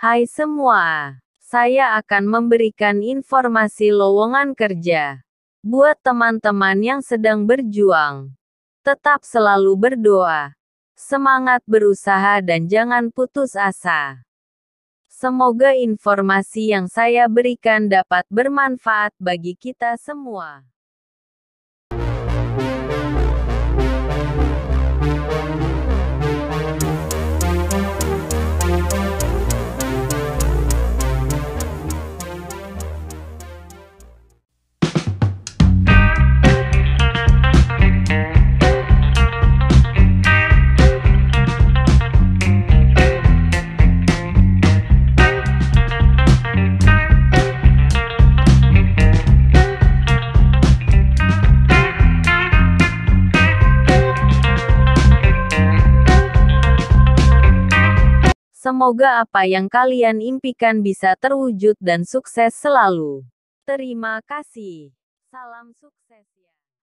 Hai semua, saya akan memberikan informasi lowongan kerja buat teman-teman yang sedang berjuang. Tetap selalu berdoa, semangat berusaha dan jangan putus asa. Semoga informasi yang saya berikan dapat bermanfaat bagi kita semua. Semoga apa yang kalian impikan bisa terwujud dan sukses selalu. Terima kasih. Salam sukses.